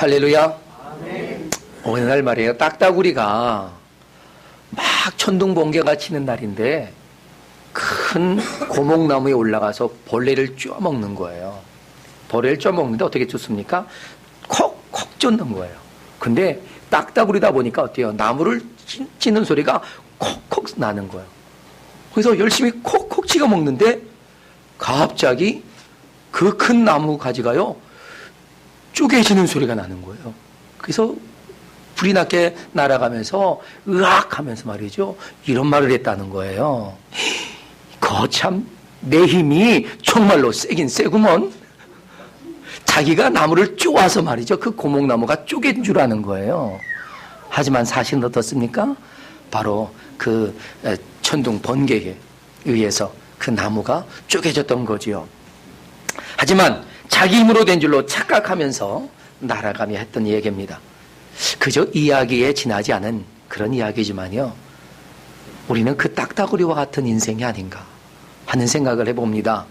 할렐루야. 어느 날 말이에요. 딱따구리가 막 천둥 번개가 치는 날인데 큰 고목나무에 올라가서 벌레를 쪄먹는 거예요. 벌레를 쪄먹는데 어떻게 쫓습니까? 콕콕 쫓는 거예요. 근데 딱따구리다 보니까 어때요? 나무를 찌는 소리가 콕콕 나는 거예요. 그래서 열심히 콕콕 찍어 먹는데 갑자기 그 큰 나무 가지가요 쪼개지는 소리가 나는 거예요. 그래서 불이 나게 날아가면서 으악 하면서 말이죠, 이런 말을 했다는 거예요. 거참 내 힘이 정말로 세긴 세구먼. 자기가 나무를 쪼아서 말이죠, 그 고목나무가 쪼갠 줄 아는 거예요. 하지만 사실은 어떻습니까? 바로 그 천둥 번개에 의해서 그 나무가 쪼개졌던 거지요. 하지만 자기 힘으로 된 줄로 착각하면서 날아가며 했던 얘기입니다. 그저 이야기에 지나지 않은 그런 이야기지만요, 우리는 그 딱따구리와 같은 인생이 아닌가 하는 생각을 해봅니다.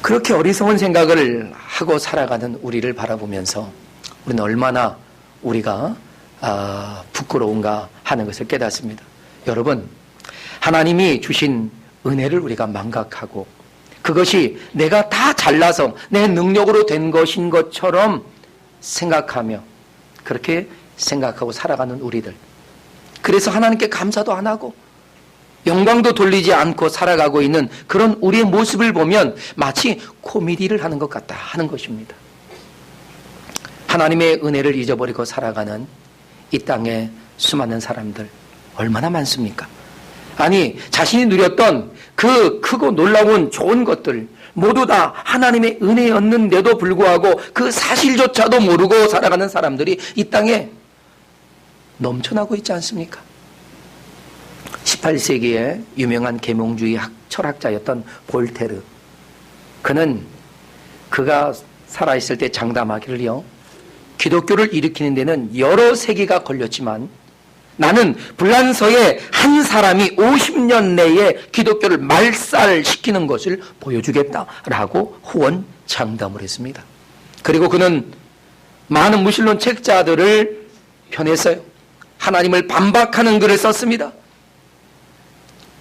그렇게 어리석은 생각을 하고 살아가는 우리를 바라보면서 우리는 얼마나 우리가 부끄러운가 하는 것을 깨닫습니다. 여러분, 하나님이 주신 은혜를 우리가 망각하고 그것이 내가 다 잘나서 내 능력으로 된 것인 것처럼 생각하며 그렇게 생각하고 살아가는 우리들, 그래서 하나님께 감사도 안 하고 영광도 돌리지 않고 살아가고 있는 그런 우리의 모습을 보면 마치 코미디를 하는 것 같다 하는 것입니다. 하나님의 은혜를 잊어버리고 살아가는 이 땅의 수많은 사람들 얼마나 많습니까? 아니, 자신이 누렸던 그 크고 놀라운 좋은 것들 모두 다 하나님의 은혜였는데도 불구하고 그 사실조차도 모르고 살아가는 사람들이 이 땅에 넘쳐나고 있지 않습니까? 18세기에 유명한 계몽주의 철학자였던 볼테르, 그가 살아있을 때 장담하기를요, 기독교를 일으키는 데는 여러 세기가 걸렸지만 나는 불란서의 한 사람이 50년 내에 기독교를 말살시키는 것을 보여주겠다라고 후원 장담을 했습니다. 그리고 그는 많은 무신론 책자들을 펴냈어요. 하나님을 반박하는 글을 썼습니다.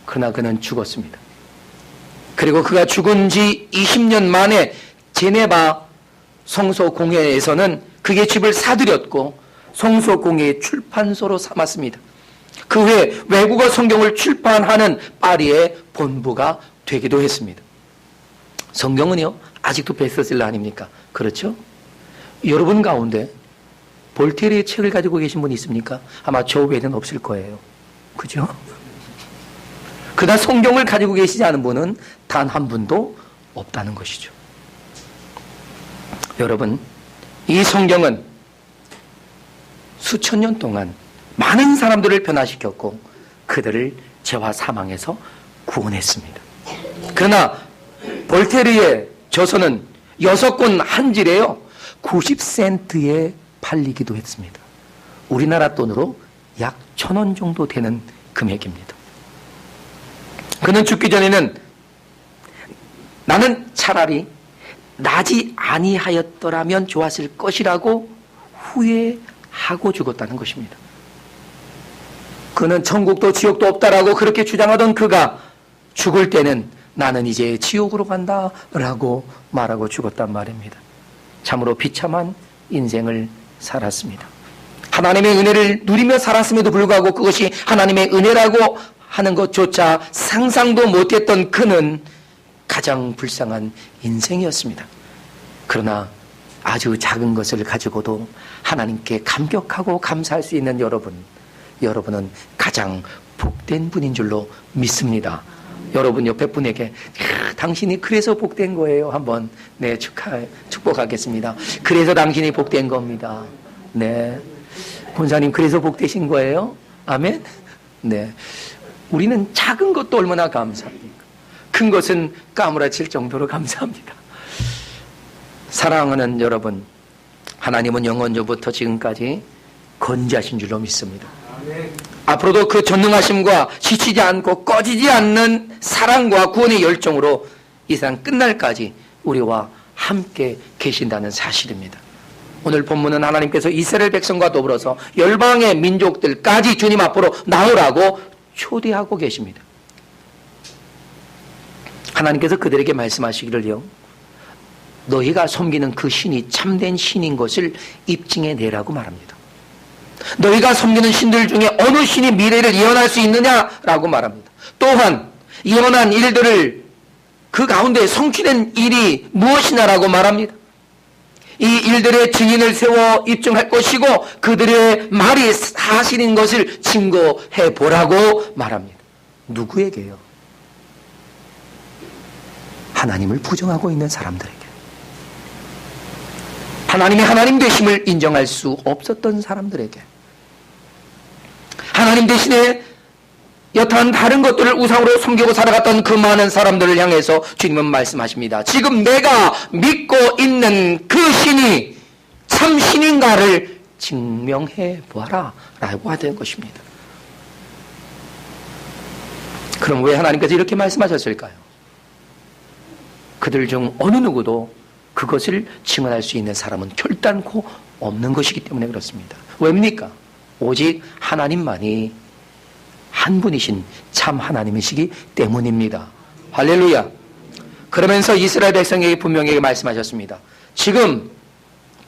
그러나 그는 죽었습니다. 그리고 그가 죽은 지 20년 만에 제네바 성소공회에서는 그의 집을 사들였고 성소공회의 출판소로 삼았습니다. 그 후에 외국어 성경을 출판하는 파리의 본부가 되기도 했습니다. 성경은요, 아직도 베스트셀러 아닙니까? 그렇죠? 여러분 가운데 볼테르의 책을 가지고 계신 분이 있습니까? 아마 저 외에는 없을 거예요. 그죠? 그러나 성경을 가지고 계시지 않은 분은 단 한 분도 없다는 것이죠. 여러분, 이 성경은 수천 년 동안 많은 사람들을 변화시켰고 그들을 죄와 사망에서 구원했습니다. 그러나 볼테르의 저서는 6권 한 질에요 90센트에 팔리기도 했습니다. 우리나라 돈으로 약 1,000원 정도 되는 금액입니다. 그는 죽기 전에는 나는 차라리 나지 아니하였더라면 좋았을 것이라고 후회하고 죽었다는 것입니다. 그는 천국도 지옥도 없다라고 그렇게 주장하던 그가 죽을 때는 나는 이제 지옥으로 간다라고 말하고 죽었단 말입니다. 참으로 비참한 인생을 살았습니다. 하나님의 은혜를 누리며 살았음에도 불구하고 그것이 하나님의 은혜라고 하는 것조차 상상도 못했던 그는 가장 불쌍한 인생이었습니다. 그러나 아주 작은 것을 가지고도 하나님께 감격하고 감사할 수 있는 여러분은 가장 복된 분인 줄로 믿습니다. 여러분 옆에 분에게 당신이 그래서 복된 거예요. 한번 축복하겠습니다. 그래서 당신이 복된 겁니다. 네, 권사님 그래서 복되신 거예요. 아멘. 네, 우리는 작은 것도 얼마나 감사합니까? 큰 것은 까무라칠 정도로 감사합니다. 사랑하는 여러분, 하나님은 영원전부터 지금까지 건재하신 줄로 믿습니다. 앞으로도 그 전능하심과 지치지 않고 꺼지지 않는 사랑과 구원의 열정으로 이 세상 끝날까지 우리와 함께 계신다는 사실입니다. 오늘 본문은 하나님께서 이스라엘 백성과 더불어서 열방의 민족들까지 주님 앞으로 나오라고 초대하고 계십니다. 하나님께서 그들에게 말씀하시기를요, 너희가 섬기는 그 신이 참된 신인 것을 입증해 내라고 말합니다. 너희가 섬기는 신들 중에 어느 신이 미래를 예언할 수 있느냐라고 말합니다. 또한 예언한 일들을 그 가운데 성취된 일이 무엇이냐라고 말합니다. 이 일들의 증인을 세워 입증할 것이고 그들의 말이 사실인 것을 증거해 보라고 말합니다. 누구에게요? 하나님을 부정하고 있는 사람들에게. 하나님의 하나님 되심을 인정할 수 없었던 사람들에게. 하나님 대신에 여타한 다른 것들을 우상으로 섬기고 살아갔던 그 많은 사람들을 향해서 주님은 말씀하십니다. 지금 내가 믿고 있는 그 신이 참 신인가를 증명해 보아라 라고 하는 것입니다. 그럼 왜 하나님께서 이렇게 말씀하셨을까요? 그들 중 어느 누구도 그것을 증언할 수 있는 사람은 결단코 없는 것이기 때문에 그렇습니다. 왜입니까? 오직 하나님만이 한 분이신 참 하나님이시기 때문입니다. 할렐루야. 그러면서 이스라엘 백성에게 분명히 말씀하셨습니다. 지금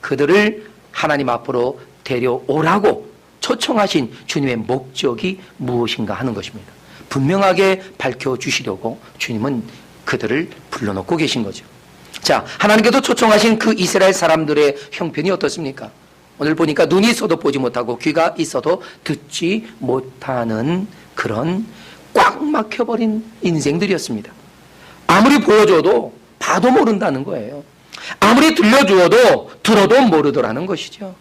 그들을 하나님 앞으로 데려오라고 초청하신 주님의 목적이 무엇인가 하는 것입니다. 분명하게 밝혀주시려고 주님은 그들을 불러놓고 계신 거죠. 자, 하나님께서 초청하신 그 이스라엘 사람들의 형편이 어떻습니까? 오늘 보니까 눈이 있어도 보지 못하고 귀가 있어도 듣지 못하는 그런 꽉 막혀버린 인생들이었습니다. 아무리 보여줘도 봐도 모른다는 거예요. 아무리 들려주어도 들어도 모르더라는 것이죠.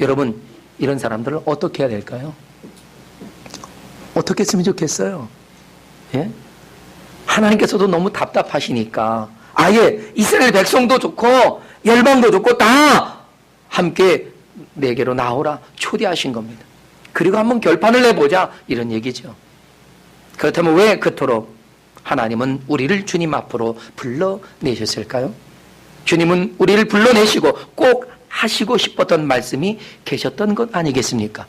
여러분, 이런 사람들을 어떻게 해야 될까요? 어떻게 했으면 좋겠어요? 예? 하나님께서도 너무 답답하시니까 아예 이스라엘 백성도 좋고 열방도 좋고 다 함께 내게로 나오라 초대하신 겁니다. 그리고 한번 결판을 내보자 이런 얘기죠. 그렇다면 왜 그토록 하나님은 우리를 주님 앞으로 불러내셨을까요? 주님은 우리를 불러내시고 꼭 하시고 싶었던 말씀이 계셨던 것 아니겠습니까?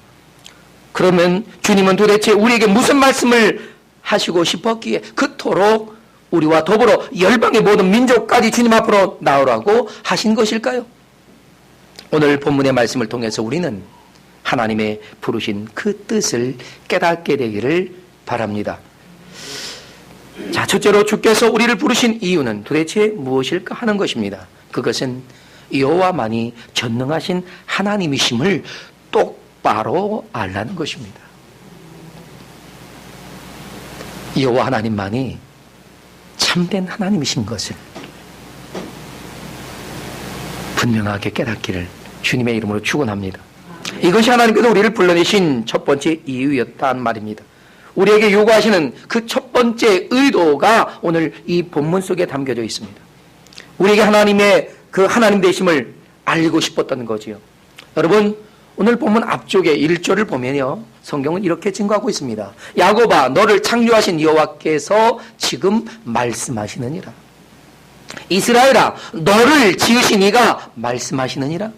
그러면 주님은 도대체 우리에게 무슨 말씀을 하시고 싶었기에 그토록 우리와 더불어 열방의 모든 민족까지 주님 앞으로 나오라고 하신 것일까요? 오늘 본문의 말씀을 통해서 우리는 하나님의 부르신 그 뜻을 깨닫게 되기를 바랍니다. 자, 첫째로 주께서 우리를 부르신 이유는 도대체 무엇일까 하는 것입니다. 그것은 여호와만이 전능하신 하나님이심을 똑바로 알라는 것입니다. 여호와 하나님만이 참된 하나님이신 것을 분명하게 깨닫기를 주님의 이름으로 축원합니다. 이것이 하나님께서 우리를 불러내신 첫 번째 이유였단 말입니다. 우리에게 요구하시는 그 첫 번째 의도가 오늘 이 본문 속에 담겨져 있습니다. 우리에게 하나님의 그 하나님 되심을 알고 싶었던 거지요. 여러분, 오늘 본문 앞쪽에 1절을 보면요, 성경은 이렇게 증거하고 있습니다. 야곱아, 너를 창조하신 여호와께서 지금 말씀하시느니라. 이스라엘아, 너를 지으신 이가 말씀하시느니라.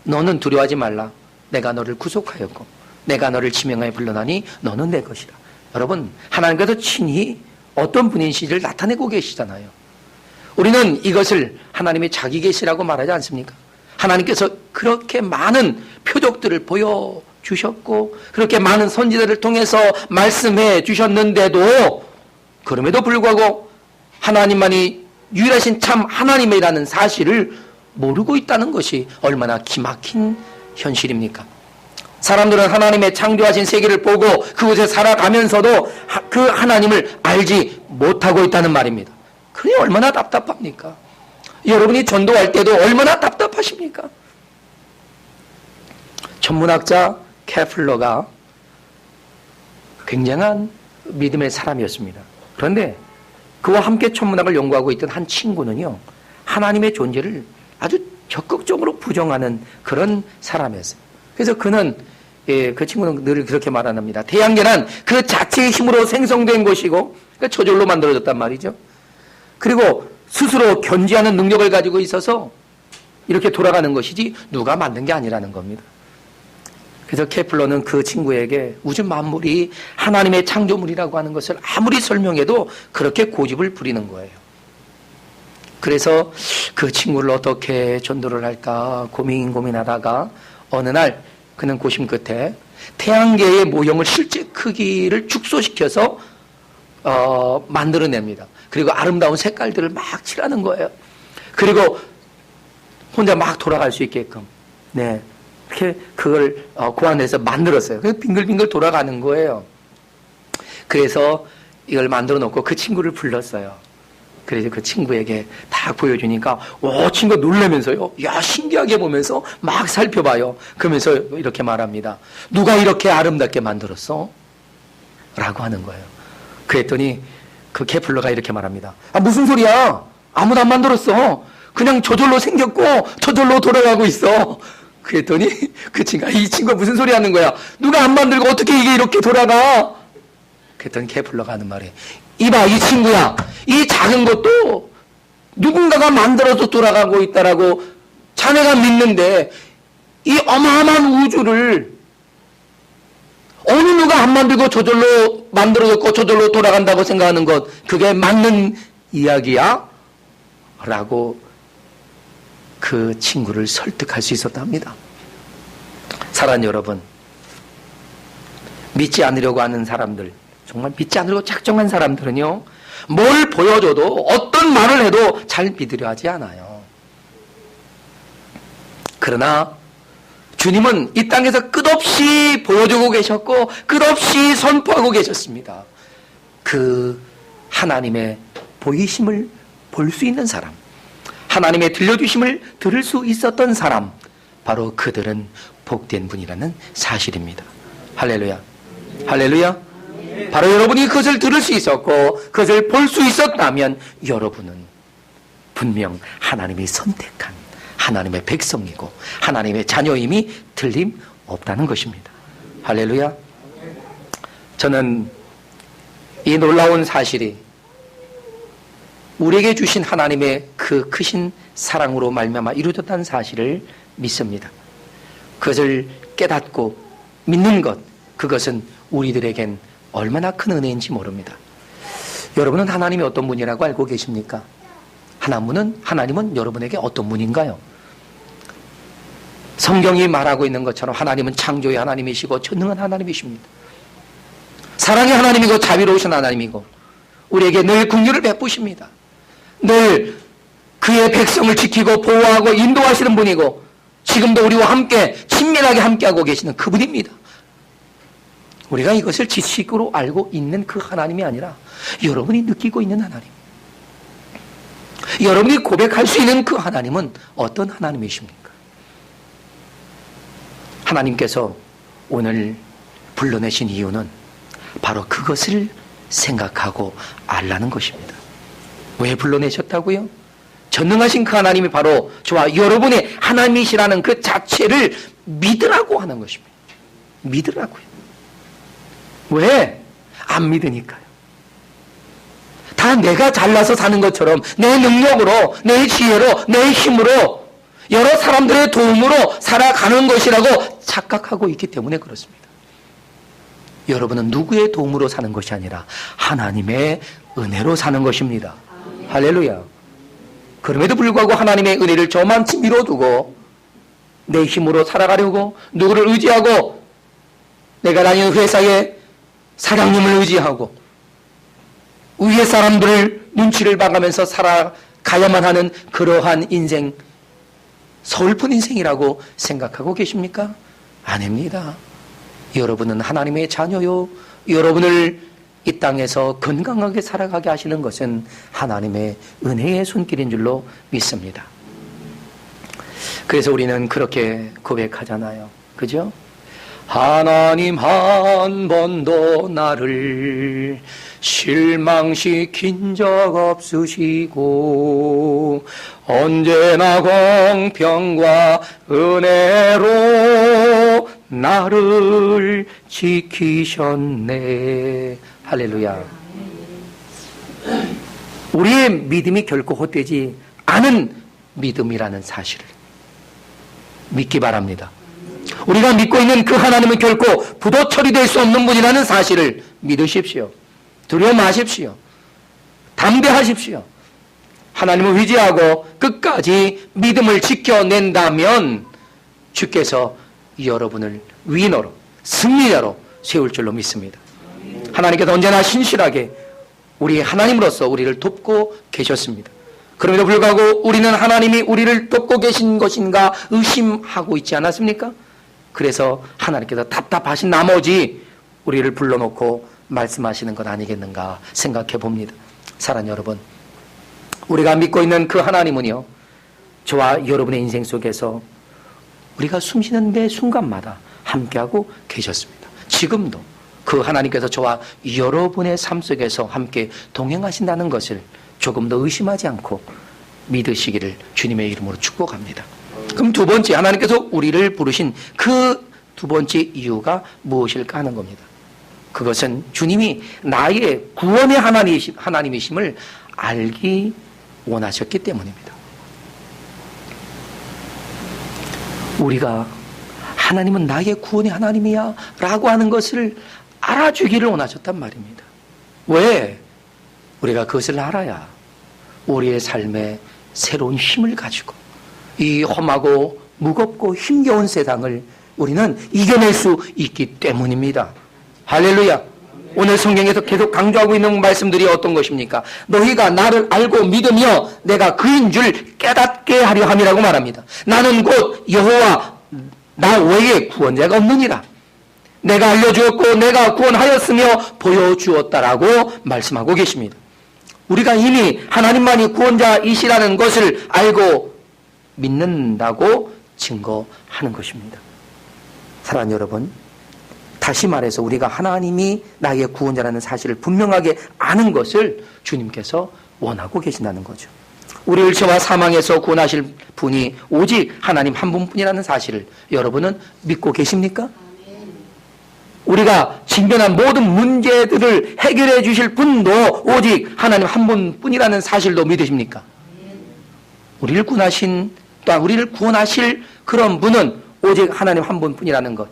너는 두려워하지 말라. 내가 너를 구속하였고 내가 너를 지명하여 불러나니 너는 내 것이다. 여러분, 하나님께서 친히 어떤 분이신지를 나타내고 계시잖아요. 우리는 이것을 하나님의 자기 계시라고 말하지 않습니까? 하나님께서 그렇게 많은 표적들을 보여주셨고 그렇게 많은 선지자들을 통해서 말씀해 주셨는데도 그럼에도 불구하고 하나님만이 유일하신 참 하나님이라는 사실을 모르고 있다는 것이 얼마나 기막힌 현실입니까? 사람들은 하나님의 창조하신 세계를 보고 그곳에 살아가면서도 그 하나님을 알지 못하고 있다는 말입니다. 그게 얼마나 답답합니까? 여러분이 전도할 때도 얼마나 답답하십니까? 천문학자 케플러가 굉장한 믿음의 사람이었습니다. 그런데 그와 함께 천문학을 연구하고 있던 한 친구는요, 하나님의 존재를 아주 적극적으로 부정하는 그런 사람이었어요. 그래서 그는, 그 친구는 늘 그렇게 말합니다. 태양계는 그 자체의 힘으로 생성된 것이고 저절로 만들어졌단 말이죠. 그리고 스스로 견지하는 능력을 가지고 있어서 이렇게 돌아가는 것이지 누가 만든 게 아니라는 겁니다. 그래서 케플러는 그 친구에게 우주 만물이 하나님의 창조물이라고 하는 것을 아무리 설명해도 그렇게 고집을 부리는 거예요. 그래서 그 친구를 어떻게 전도를 할까 고민하다가 어느 날 그는 고심 끝에 태양계의 모형을 실제 크기를 축소시켜서 만들어냅니다. 그리고 아름다운 색깔들을 막 칠하는 거예요. 그리고 혼자 막 돌아갈 수 있게끔 네 이렇게 그걸 고안해서 만들었어요. 그래서 빙글빙글 돌아가는 거예요. 그래서 이걸 만들어 놓고 그 친구를 불렀어요. 그래서 그 친구에게 딱 보여주니까 친구가 놀라면서요. 야 신기하게 보면서 막 살펴봐요. 그러면서 이렇게 말합니다. 누가 이렇게 아름답게 만들었어? 라고 하는 거예요. 그랬더니 그 케플러가 이렇게 말합니다. 무슨 소리야? 아무도 안 만들었어. 그냥 저절로 생겼고 저절로 돌아가고 있어. 그랬더니 그 친구가 이 친구가 무슨 소리 하는 거야? 누가 안 만들고 어떻게 이게 이렇게 돌아가? 그랬더니 케플러가 하는 말이 이봐 이 친구야 이 작은 것도 누군가가 만들어서 돌아가고 있다라고 자네가 믿는데 이 어마어마한 우주를 어느 누가 안 만들고 저절로 만들어졌고 저절로 돌아간다고 생각하는 것 그게 맞는 이야기야? 라고 그 친구를 설득할 수 있었답니다. 사랑하는 여러분, 믿지 않으려고 하는 사람들, 정말 믿지 않으려고 작정한 사람들은요, 뭘 보여줘도 어떤 말을 해도 잘 믿으려 하지 않아요. 그러나 주님은 이 땅에서 끝없이 보여주고 계셨고 끝없이 선포하고 계셨습니다. 그 하나님의 보이심을 볼 수 있는 사람, 하나님의 들려주심을 들을 수 있었던 사람, 바로 그들은 복된 분이라는 사실입니다. 할렐루야. 할렐루야. 바로 여러분이 그것을 들을 수 있었고 그것을 볼 수 있었다면 여러분은 분명 하나님이 선택한 하나님의 백성이고 하나님의 자녀임이 틀림없다는 것입니다. 할렐루야. 저는 이 놀라운 사실이 우리에게 주신 하나님의 그 크신 사랑으로 말미암아 이루어졌다는 사실을 믿습니다. 그것을 깨닫고 믿는 것, 그것은 우리들에겐 얼마나 큰 은혜인지 모릅니다. 여러분은 하나님이 어떤 분이라고 알고 계십니까? 하나님은 여러분에게 어떤 분인가요? 성경이 말하고 있는 것처럼 하나님은 창조의 하나님이시고 전능한 하나님이십니다. 사랑의 하나님이고 자비로우신 하나님이고 우리에게 늘 긍휼을 베푸십니다. 늘 그의 백성을 지키고 보호하고 인도하시는 분이고 지금도 우리와 함께 친밀하게 함께하고 계시는 그분입니다. 우리가 이것을 지식으로 알고 있는 그 하나님이 아니라 여러분이 느끼고 있는 하나님, 여러분이 고백할 수 있는 그 하나님은 어떤 하나님이십니까? 하나님께서 오늘 불러내신 이유는 바로 그것을 생각하고 알라는 것입니다. 왜 불러내셨다고요? 전능하신 그 하나님이 바로 저와 여러분의 하나님이시라는 그 자체를 믿으라고 하는 것입니다. 믿으라고요. 왜? 안 믿으니까요. 다 내가 잘나서 사는 것처럼 내 능력으로, 내 지혜로, 내 힘으로 여러 사람들의 도움으로 살아가는 것이라고 착각하고 있기 때문에 그렇습니다. 여러분은 누구의 도움으로 사는 것이 아니라 하나님의 은혜로 사는 것입니다. 할렐루야. 그럼에도 불구하고 하나님의 은혜를 저만치 미뤄두고 내 힘으로 살아가려고 누구를 의지하고 내가 다니는 회사에 사장님을 의지하고 위에 사람들을 눈치를 봐가면서 살아가야만 하는 그러한 인생, 서글픈 인생이라고 생각하고 계십니까? 아닙니다. 여러분은 하나님의 자녀요. 여러분을 이 땅에서 건강하게 살아가게 하시는 것은 하나님의 은혜의 손길인 줄로 믿습니다. 그래서 우리는 그렇게 고백하잖아요. 그죠? 하나님 한 번도 나를 실망시킨 적 없으시고 언제나 공평과 은혜로 나를 지키셨네. 할렐루야. 우리의 믿음이 결코 헛되지 않은 믿음이라는 사실을 믿기 바랍니다. 우리가 믿고 있는 그 하나님은 결코 부도 처리될 수 없는 분이라는 사실을 믿으십시오. 두려워 마십시오. 담대하십시오. 하나님을 의지하고 끝까지 믿음을 지켜낸다면 주께서 여러분을 위너로, 승리자로 세울 줄로 믿습니다. 하나님께서 언제나 신실하게 우리 하나님으로서 우리를 돕고 계셨습니다. 그럼에도 불구하고 우리는 하나님이 우리를 돕고 계신 것인가 의심하고 있지 않았습니까? 그래서 하나님께서 답답하신 나머지 우리를 불러놓고 말씀하시는 것 아니겠는가 생각해 봅니다. 사랑하는 여러분, 우리가 믿고 있는 그 하나님은요, 저와 여러분의 인생 속에서 우리가 숨쉬는 매 순간마다 함께하고 계셨습니다. 지금도 그 하나님께서 저와 여러분의 삶 속에서 함께 동행하신다는 것을 조금 더 의심하지 않고 믿으시기를 주님의 이름으로 축복합니다. 그럼 두 번째, 하나님께서 우리를 부르신 그 두 번째 이유가 무엇일까 하는 겁니다. 그것은 주님이 나의 구원의 하나님이심을 알기 원하셨기 때문입니다. 우리가 하나님은 나의 구원의 하나님이야 라고 하는 것을 알아주기를 원하셨단 말입니다. 왜? 우리가 그것을 알아야 우리의 삶에 새로운 힘을 가지고 이 험하고 무겁고 힘겨운 세상을 우리는 이겨낼 수 있기 때문입니다. 할렐루야. 오늘 성경에서 계속 강조하고 있는 말씀들이 어떤 것입니까? 너희가 나를 알고 믿으며 내가 그인 줄 깨닫게 하려 함이라고 말합니다. 나는 곧 여호와 나 외에 구원자가 없느니라. 내가 알려주었고 내가 구원하였으며 보여주었다라고 말씀하고 계십니다. 우리가 이미 하나님만이 구원자이시라는 것을 알고 믿는다고 증거하는 것입니다. 사랑하는 여러분, 다시 말해서 우리가 하나님이 나의 구원자라는 사실을 분명하게 아는 것을 주님께서 원하고 계신다는 거죠. 우리를 죄와 사망에서 구원하실 분이 오직 하나님 한 분뿐이라는 사실을 여러분은 믿고 계십니까? 우리가 직면한 모든 문제들을 해결해 주실 분도 오직 하나님 한 분뿐이라는 사실도 믿으십니까? 우리를 구원하실 그런 분은 오직 하나님 한 분뿐이라는 것,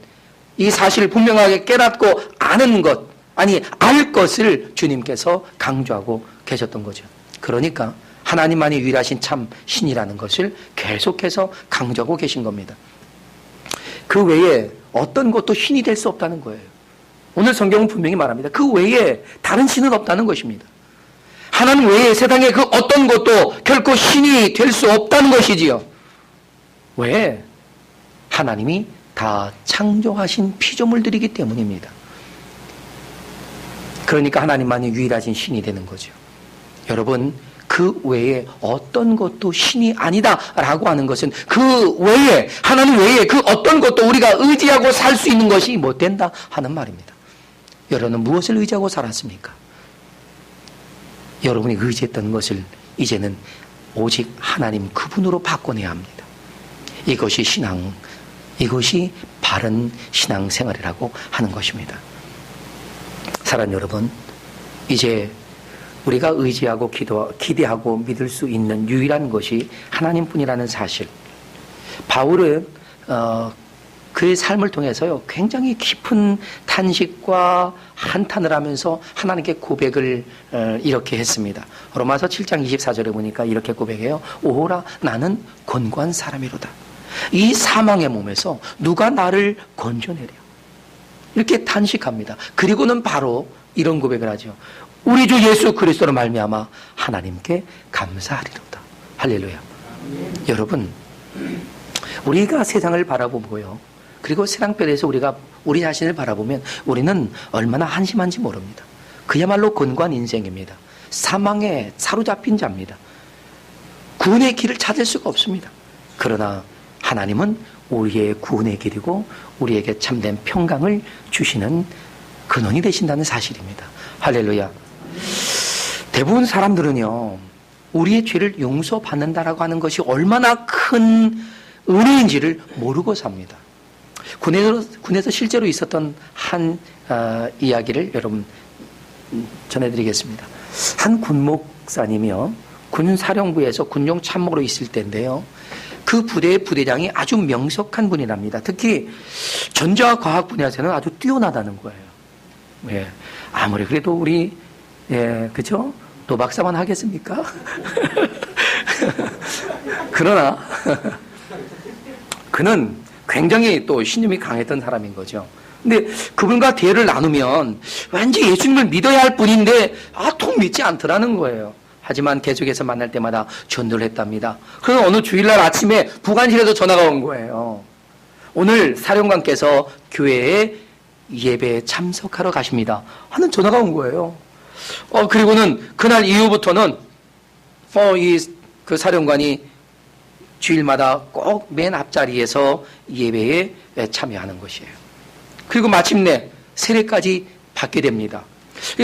이 사실을 분명하게 깨닫고 아는 것, 아니 알 것을 주님께서 강조하고 계셨던 거죠. 그러니까 하나님만이 유일하신 참 신이라는 것을 계속해서 강조하고 계신 겁니다. 그 외에 어떤 것도 신이 될 수 없다는 거예요. 오늘 성경은 분명히 말합니다. 그 외에 다른 신은 없다는 것입니다. 하나님 외에 세상에 그 어떤 것도 결코 신이 될 수 없다는 것이지요. 왜? 하나님이 다 창조하신 피조물들이기 때문입니다. 그러니까 하나님만이 유일하신 신이 되는 거죠. 여러분, 그 외에 어떤 것도 신이 아니다라고 하는 것은 그 외에, 하나님 외에 그 어떤 것도 우리가 의지하고 살 수 있는 것이 못 된다 하는 말입니다. 여러분은 무엇을 의지하고 살았습니까? 여러분이 의지했던 것을 이제는 오직 하나님 그분으로 바꿔내야 합니다. 이것이 신앙, 이것이 바른 신앙생활이라고 하는 것입니다. 사랑하는 여러분, 이제 우리가 의지하고 기대하고 믿을 수 있는 유일한 것이 하나님뿐이라는 사실. 바울은 그의 삶을 통해서요, 굉장히 깊은 탄식과 한탄을 하면서 하나님께 고백을 이렇게 했습니다. 로마서 7장 24절에 보니까 이렇게 고백해요. 오호라, 나는 곤고한 사람이로다. 이 사망의 몸에서 누가 나를 건져내랴. 이렇게 탄식합니다. 그리고는 바로 이런 고백을 하죠. 우리 주 예수 그리스도로 말미암아 하나님께 감사하리로다. 할렐루야. 여러분, 우리가 세상을 바라보고요, 그리고 세상별에서 우리가 우리 자신을 바라보면 우리는 얼마나 한심한지 모릅니다. 그야말로 곤고한 인생입니다. 사망에 사로잡힌 자입니다. 구원의 길을 찾을 수가 없습니다. 그러나 하나님은 우리의 구원의 길이고 우리에게 참된 평강을 주시는 근원이 되신다는 사실입니다. 할렐루야. 대부분 사람들은요, 우리의 죄를 용서받는다라고 하는 것이 얼마나 큰 은혜인지를 모르고 삽니다. 군에서 실제로 있었던 한 이야기를 여러분 전해드리겠습니다. 한 군 목사님이요, 군사령부에서 군용 참모로 있을 때인데요, 그 부대의 부대장이 아주 명석한 분이랍니다. 특히 전자과학 분야에서는 아주 뛰어나다는 거예요. 예. 아무리 그래도 우리, 예, 그죠? 도박사만 하겠습니까? 그러나, 그는 굉장히 또 신념이 강했던 사람인 거죠. 근데 그분과 대화를 나누면 왠지 예수님을 믿어야 할 분인데, 통 믿지 않더라는 거예요. 하지만 계속해서 만날 때마다 전도를 했답니다. 그래서 어느 주일날 아침에 부관실에서 전화가 온 거예요. 오늘 사령관께서 교회에 예배에 참석하러 가십니다 하는 전화가 온 거예요. 그리고는 그날 이후부터는 그 사령관이 주일마다 꼭 맨 앞자리에서 예배에 참여하는 것이에요. 그리고 마침내 세례까지 받게 됩니다.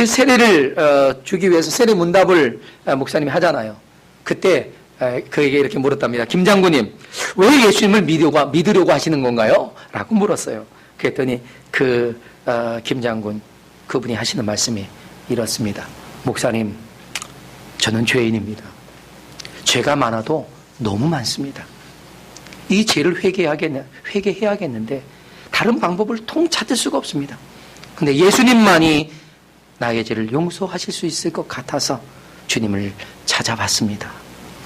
세례를 주기 위해서 세례 문답을 목사님이 하잖아요. 그때 그에게 이렇게 물었답니다. 김 장군님, 왜 예수님을 믿으려고 하시는 건가요? 라고 물었어요. 그랬더니 김 장군, 그분이 하시는 말씀이 이렇습니다. 목사님, 저는 죄인입니다. 죄가 많아도 너무 많습니다. 이 죄를 회개해야겠는데 다른 방법을 통찾을 수가 없습니다. 근데 예수님만이 나의 죄를 용서하실 수 있을 것 같아서 주님을 찾아봤습니다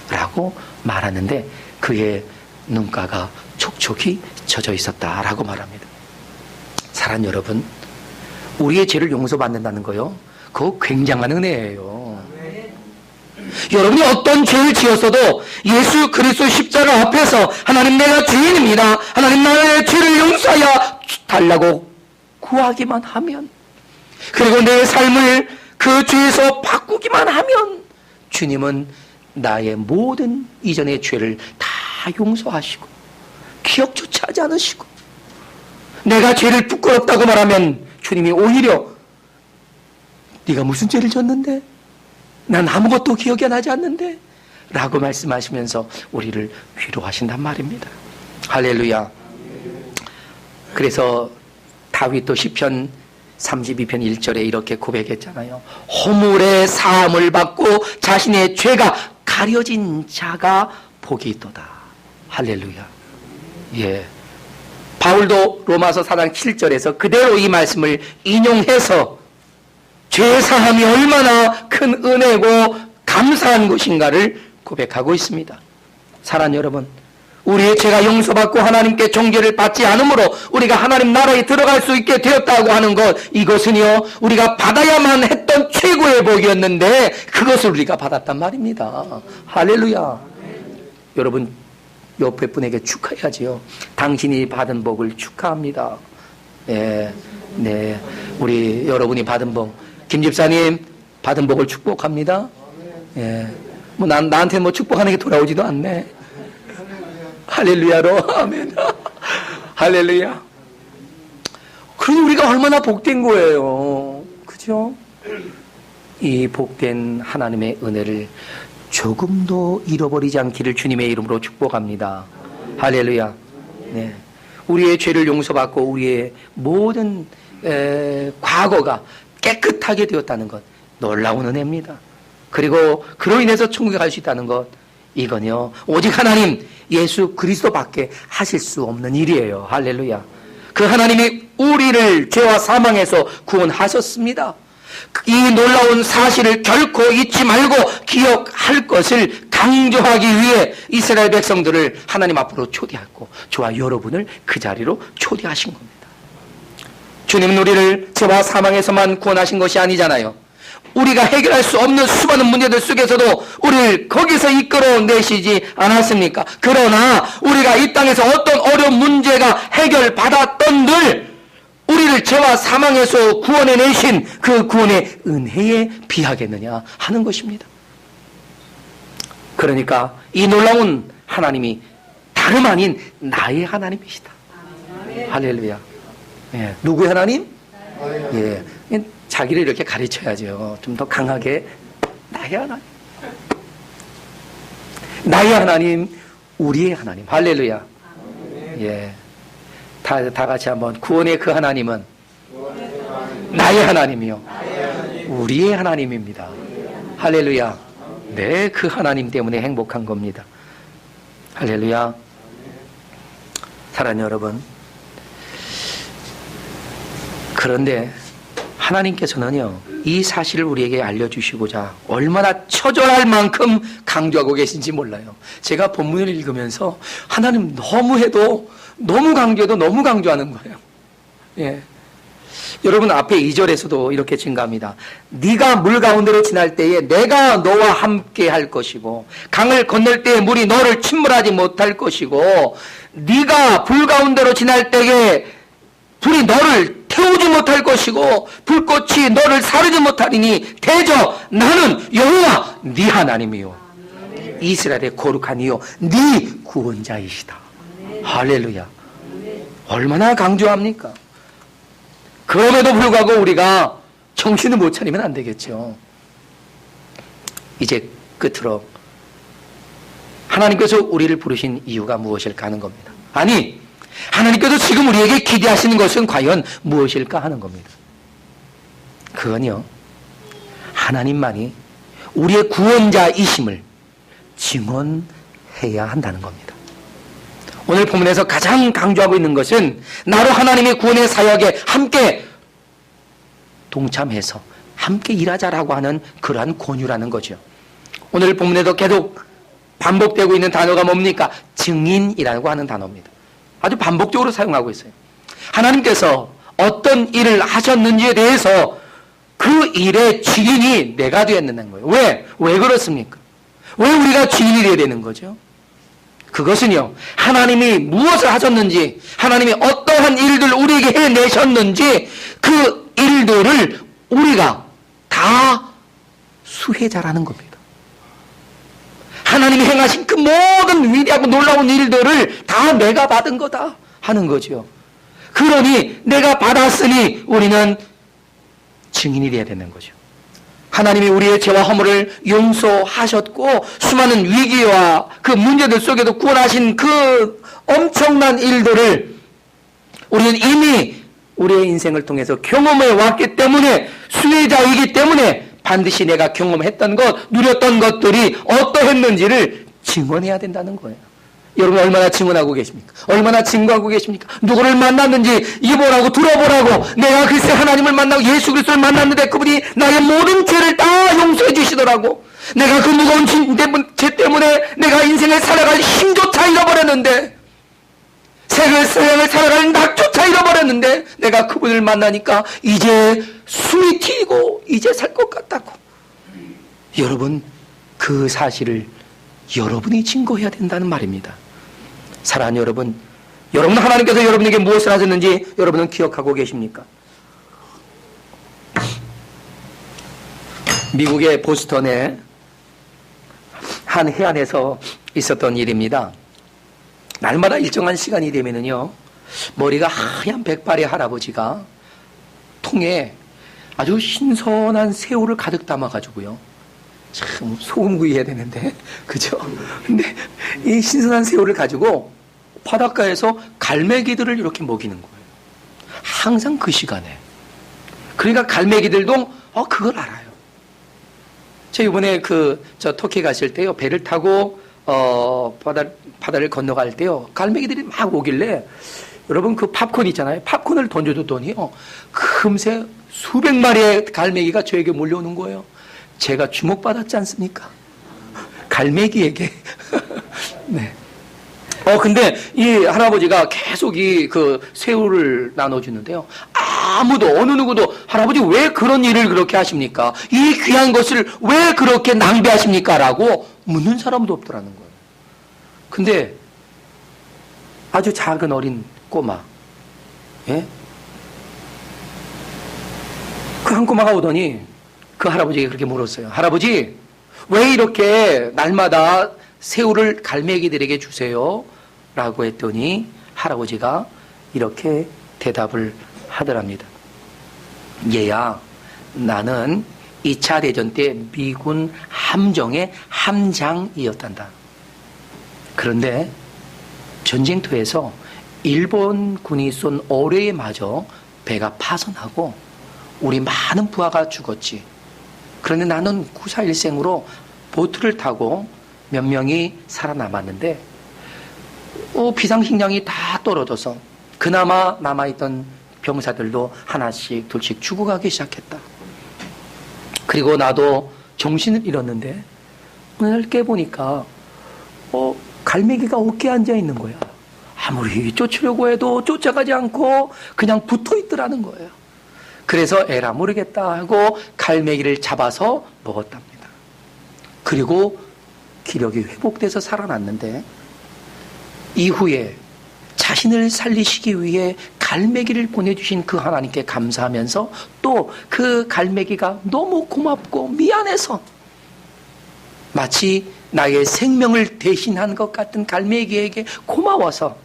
라고 말하는데 그의 눈가가 촉촉이 젖어 있었다라고 말합니다. 사랑하는 여러분, 우리의 죄를 용서받는다는 거요, 그거 굉장한 은혜예요. 여러분이 어떤 죄를 지었어도 예수 그리스도 십자가 앞에서 하나님, 내가 죄인입니다, 하나님 나의 죄를 용서하여 달라고 구하기만 하면, 그리고 내 삶을 그 죄에서 바꾸기만 하면 주님은 나의 모든 이전의 죄를 다 용서하시고 기억조차 하지 않으시고, 내가 죄를 부끄럽다고 말하면 주님이 오히려 네가 무슨 죄를 졌는데? 난 아무것도 기억이 나지 않는데? 라고 말씀하시면서 우리를 위로하신단 말입니다. 할렐루야. 그래서 다윗도 시편 32편 1절에 이렇게 고백했잖아요. 허물의 사함을 받고 자신의 죄가 가려진 자가 복이 있도다. 할렐루야. 예. 바울도 로마서 4장 7절에서 그대로 이 말씀을 인용해서 죄 사함이 얼마나 큰 은혜고 감사한 것인가를 고백하고 있습니다. 사랑하는 여러분, 우리의 죄가 용서받고 하나님께 정죄를 받지 않으므로 우리가 하나님 나라에 들어갈 수 있게 되었다고 하는 것, 이것은요 우리가 받아야만 했던 최고의 복이었는데 그것을 우리가 받았단 말입니다. 할렐루야. 여러분, 옆에 분에게 축하해야지요. 당신이 받은 복을 축하합니다. 네, 네, 우리 여러분이 받은 복, 김 집사님 받은 복을 축복합니다. 예, 뭐 나한테 뭐 축복하는 게 돌아오지도 않네. 할렐루야로. 아멘. 할렐루야. 그러니 우리가 얼마나 복된 거예요. 그죠? 이 복된 하나님의 은혜를 조금도 잃어버리지 않기를 주님의 이름으로 축복합니다. 할렐루야. 네. 우리의 죄를 용서받고 우리의 모든 과거가 깨끗하게 되었다는 것, 놀라운 은혜입니다. 그리고 그로 인해서 천국에 갈 수 있다는 것, 이건요 오직 하나님 예수 그리스도밖에 하실 수 없는 일이에요. 할렐루야. 그 하나님이 우리를 죄와 사망에서 구원하셨습니다. 이 놀라운 사실을 결코 잊지 말고 기억할 것을 강조하기 위해 이스라엘 백성들을 하나님 앞으로 초대하고 저와 여러분을 그 자리로 초대하신 겁니다. 주님은 우리를 죄와 사망에서만 구원하신 것이 아니잖아요. 우리가 해결할 수 없는 수많은 문제들 속에서도 우리를 거기서 이끌어내시지 않았습니까? 그러나 우리가 이 땅에서 어떤 어려운 문제가 해결받았던들 우리를 죄와 사망에서 구원해내신 그 구원의 은혜에 비하겠느냐 하는 것입니다. 그러니까 이 놀라운 하나님이 다름 아닌 나의 하나님이시다. 할렐루야. 예, 누구의 하나님? 예, 자기를 이렇게 가르쳐야죠. 좀 더 강하게. 나의 하나님. 나의 하나님, 우리의 하나님. 할렐루야. 예. 다 같이 한번. 구원의 그 하나님은 나의 하나님이요. 우리의 하나님입니다. 할렐루야. 네, 그 하나님 때문에 행복한 겁니다. 할렐루야. 사랑하는 여러분, 그런데 하나님께서는요, 이 사실을 우리에게 알려주시고자 얼마나 처절할 만큼 강조하고 계신지 몰라요. 제가 본문을 읽으면서 하나님 너무해도, 너무 강조해도 너무 강조하는 거예요. 예. 여러분, 앞에 2절에서도 이렇게 증가합니다. 네가 물 가운데로 지날 때에 내가 너와 함께 할 것이고, 강을 건널 때에 물이 너를 침몰하지 못할 것이고, 네가 불 가운데로 지날 때에 불이 너를 태우지 못할 것이고, 불꽃이 너를 사르지 못하리니 대저 나는 여호와 네 하나님이요 이스라엘의 거룩한 이요 네 구원자이시다. 할렐루야. 얼마나 강조합니까? 그럼에도 불구하고 우리가 정신을 못 차리면 안 되겠죠. 이제 끝으로 하나님께서 우리를 부르신 이유가 무엇일까 하는 겁니다. 아니, 하나님께서 지금 우리에게 기대하시는 것은 과연 무엇일까 하는 겁니다. 그건요, 하나님만이 우리의 구원자이심을 증언해야 한다는 겁니다. 오늘 본문에서 가장 강조하고 있는 것은 나로 하나님의 구원의 사역에 함께 동참해서 함께 일하자라고 하는 그러한 권유라는 거죠. 오늘 본문에도 계속 반복되고 있는 단어가 뭡니까? 증인이라고 하는 단어입니다. 아주 반복적으로 사용하고 있어요. 하나님께서 어떤 일을 하셨는지에 대해서 그 일의 증인이 내가 되었는 거예요. 왜 그렇습니까? 왜 우리가 증인이 되어야 되는 거죠? 그것은요, 하나님이 무엇을 하셨는지, 하나님이 어떠한 일들을 우리에게 해내셨는지 그 일들을 우리가 다 수혜자라는 겁니다. 하나님이 행하신 그 모든 위대하고 놀라운 일들을 다 내가 받은 거다 하는 거죠. 그러니 내가 받았으니 우리는 증인이 되어야 되는 거죠. 하나님이 우리의 죄와 허물을 용서하셨고 수많은 위기와 그 문제들 속에도 구원하신 그 엄청난 일들을 우리는 이미 우리의 인생을 통해서 경험해 왔기 때문에, 수혜자이기 때문에 반드시 내가 경험했던 것, 누렸던 것들이 어떠했는지를 증언해야 된다는 거예요. 여러분 얼마나 증언하고 계십니까? 얼마나 증거하고 계십니까? 누구를 만났는지 이보라고 들어보라고, 내가 글쎄 하나님을 만나고 예수 그리스도를 만났는데 그분이 나의 모든 죄를 다 용서해 주시더라고. 내가 그 무거운 죄 때문에 내가 인생을 살아갈 힘조차 잃어버렸는데, 세상을 살아갈 낙조차 잃어버렸는데 내가 그분을 만나니까 이제 숨이 튀고 이제 살 것 같다고. 여러분, 그 사실을 여러분이 증거해야 된다는 말입니다. 사랑하는 여러분, 여러분 하나님께서 여러분에게 무엇을 하셨는지 여러분은 기억하고 계십니까? 미국의 보스턴에 한 해안에서 있었던 일입니다. 날마다 일정한 시간이 되면은요, 머리가 하얀 백발의 할아버지가 통에 아주 신선한 새우를 가득 담아가지고요, 참 소금구이 해야 되는데, 그죠? 근데 이 신선한 새우를 가지고 바닷가에서 갈매기들을 이렇게 먹이는 거예요. 항상 그 시간에. 그러니까 갈매기들도 그걸 알아요. 제가 이번에 저 터키 갔을 때요, 배를 타고 바다를 건너갈 때요, 갈매기들이 막 오길래, 여러분 그 팝콘 있잖아요. 팝콘을 던져줬더니요, 금세 수백 마리의 갈매기가 저에게 몰려오는 거예요. 제가 주목받았지 않습니까? 갈매기에게. 네. 근데 이 할아버지가 계속 그 새우를 나눠주는데요, 아무도, 어느 누구도 할아버지 왜 그런 일을 그렇게 하십니까? 이 귀한 것을 왜 그렇게 낭비하십니까? 라고 묻는 사람도 없더라는 거예요. 근데 아주 작은 어린 꼬마, 예? 그 한 꼬마가 오더니 그 할아버지에게 그렇게 물었어요. 할아버지, 왜 이렇게 날마다 새우를 갈매기들에게 주세요? 라고 했더니 할아버지가 이렇게 대답을 하더랍니다. 얘야, 나는 2차 대전 때 미군 함정의 함장이었단다. 그런데 전쟁터에서 일본군이 쏜 어뢰에 맞아 배가 파손하고 우리 많은 부하가 죽었지. 그런데 나는 구사일생으로 보트를 타고 몇 명이 살아남았는데, 비상식량이 다 떨어져서 그나마 남아있던 병사들도 하나씩 둘씩 죽어가기 시작했다. 그리고 나도 정신을 잃었는데 어느 날 깨보니까 갈매기가 어깨에 앉아 있는 거야. 아무리 쫓으려고 해도 쫓아가지 않고 그냥 붙어 있더라는 거예요. 그래서 에라 모르겠다 하고 갈매기를 잡아서 먹었답니다. 그리고 기력이 회복돼서 살아났는데 이후에 자신을 살리시기 위해 갈매기를 보내주신 그 하나님께 감사하면서 또 그 갈매기가 너무 고맙고 미안해서 마치 나의 생명을 대신한 것 같은 갈매기에게 고마워서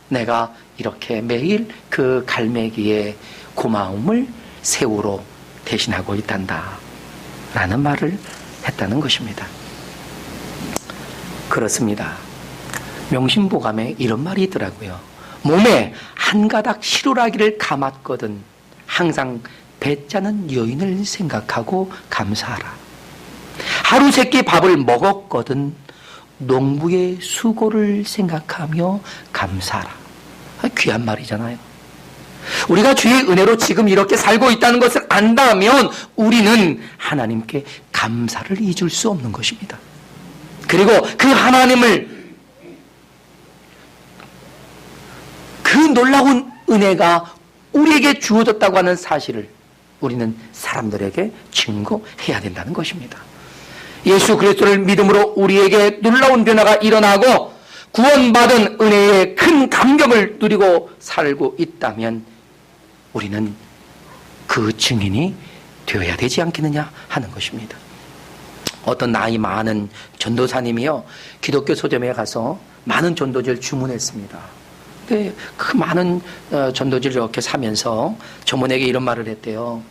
내가 이렇게 매일 그 갈매기의 고마움을 새우로 대신하고 있단다 라는 말을 했다는 것입니다. 그렇습니다. 명심보감에 이런 말이 있더라고요. 몸에 한 가닥 시루라기를 감았거든 항상 배짜는 여인을 생각하고 감사하라. 하루 세끼 밥을 먹었거든 농부의 수고를 생각하며 감사하라. 귀한 말이잖아요. 우리가 주의 은혜로 지금 이렇게 살고 있다는 것을 안다면 우리는 하나님께 감사를 잊을 수 없는 것입니다. 그리고 그 하나님을 그 놀라운 은혜가 우리에게 주어졌다고 하는 사실을 우리는 사람들에게 증거해야 된다는 것입니다. 예수 그리스도를 믿음으로 우리에게 놀라운 변화가 일어나고 구원받은 은혜에 큰 감격을 누리고 살고 있다면 우리는 그 증인이 되어야 되지 않겠느냐 하는 것입니다. 어떤 나이 많은 전도사님이요 기독교 서점에 가서 많은 전도지를 주문했습니다. 네, 그 많은 전도지를 이렇게 사면서 저분에게 이런 말을 했대요.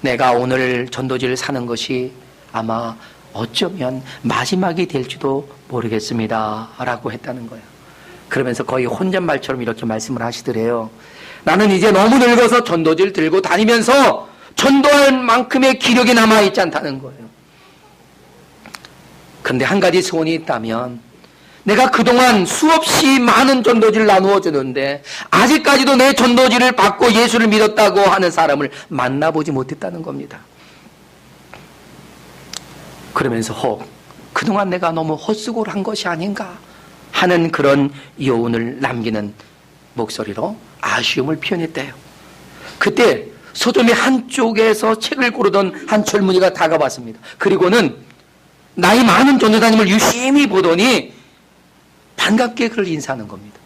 내가 오늘 전도지를 사는 것이 아마 어쩌면 마지막이 될지도 모르겠습니다 라고 했다는 거예요. 그러면서 거의 혼잣말처럼 이렇게 말씀을 하시더래요. 나는 이제 너무 늙어서 전도지를 들고 다니면서 전도할 만큼의 기력이 남아있지 않다는 거예요. 그런데 한 가지 소원이 있다면 내가 그동안 수없이 많은 전도지를 나누어 주는데 아직까지도 내 전도지를 받고 예수를 믿었다고 하는 사람을 만나보지 못했다는 겁니다. 그러면서 그동안 내가 너무 헛수고를 한 것이 아닌가 하는 그런 여운을 남기는 목소리로 아쉬움을 표현했대요. 그때 서점의 한쪽에서 책을 고르던 한 젊은이가 다가왔습니다. 그리고는 나이 많은 전도사님을 유심히 보더니 반갑게 그를 인사하는 겁니다.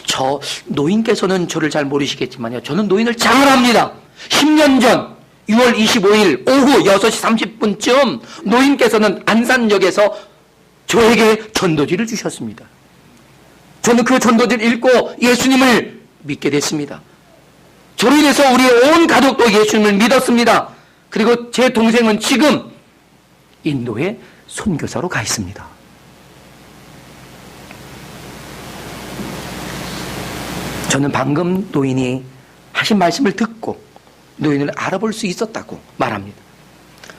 저 노인께서는 저를 잘 모르시겠지만요. 저는 노인을 잘 압니다. 10년 전 6월 25일 오후 6시 30분쯤 노인께서는 안산역에서 저에게 전도지를 주셨습니다. 저는 그 전도지를 읽고 예수님을 믿게 됐습니다. 저로 인해서 우리의 온 가족도 예수님을 믿었습니다. 그리고 제 동생은 지금 인도에 선교사로 가 있습니다. 저는 방금 노인이 하신 말씀을 듣고 노인을 알아볼 수 있었다고 말합니다.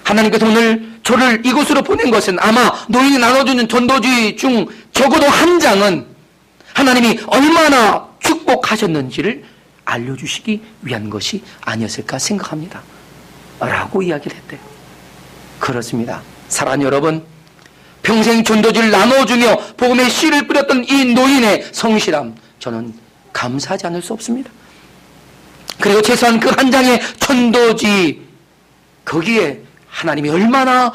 하나님께서 오늘 저를 이곳으로 보낸 것은 아마 노인이 나눠주는 전도지 중 적어도 한 장은 하나님이 얼마나 축복하셨는지를 알려주시기 위한 것이 아니었을까 생각합니다. 라고 이야기를 했대요. 그렇습니다. 사랑하는 여러분, 평생 전도지를 나눠주며 복음의 씨를 뿌렸던 이 노인의 성실함 저는 감사하지 않을 수 없습니다. 그리고 최소한 그 한 장의 전도지 거기에 하나님이 얼마나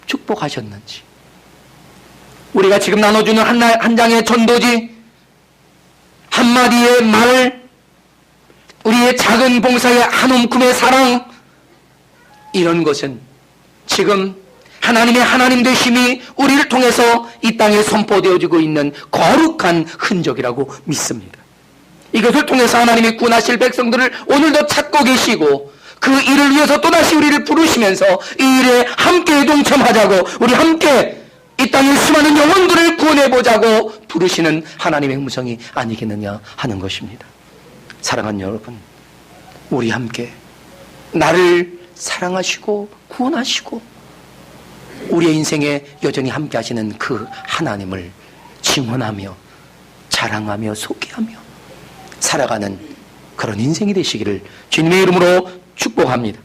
축복하셨는지 우리가 지금 나눠주는 한 장의 전도지 한마디의 말 우리의 작은 봉사의 한 움큼의 사랑 이런 것은 지금 하나님의 하나님 되심이 우리를 통해서 이 땅에 선포되어지고 있는 거룩한 흔적이라고 믿습니다. 이것을 통해서 하나님이 구원하실 백성들을 오늘도 찾고 계시고 그 일을 위해서 또다시 우리를 부르시면서 이 일에 함께 동참하자고 우리 함께 이 땅의 수많은 영혼들을 구원해보자고 부르시는 하나님의 음성이 아니겠느냐 하는 것입니다. 사랑하는 여러분, 우리 함께 나를 사랑하시고 구원하시고 우리의 인생에 여전히 함께 하시는 그 하나님을 증언하며 자랑하며 소개하며 살아가는 그런 인생이 되시기를 주님의 이름으로 축복합니다.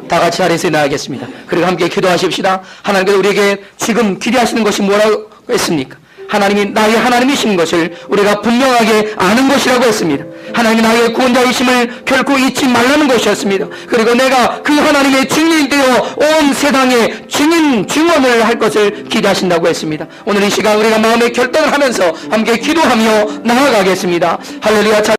다 같이 자리에서 나가겠습니다. 그리고 함께 기도하십시다. 하나님께서 우리에게 지금 기대하시는 것이 뭐라고 했습니까? 하나님이 나의 하나님이신 것을 우리가 분명하게 아는 것이라고 했습니다. 하나님이 나의 구원자이심을 결코 잊지 말라는 것이었습니다. 그리고 내가 그 하나님의 증인이 되어 온 세상에 증언을 할 것을 기대하신다고 했습니다. 오늘 이 시간 우리가 마음의 결단을 하면서 함께 기도하며 나아가겠습니다. 할렐루야.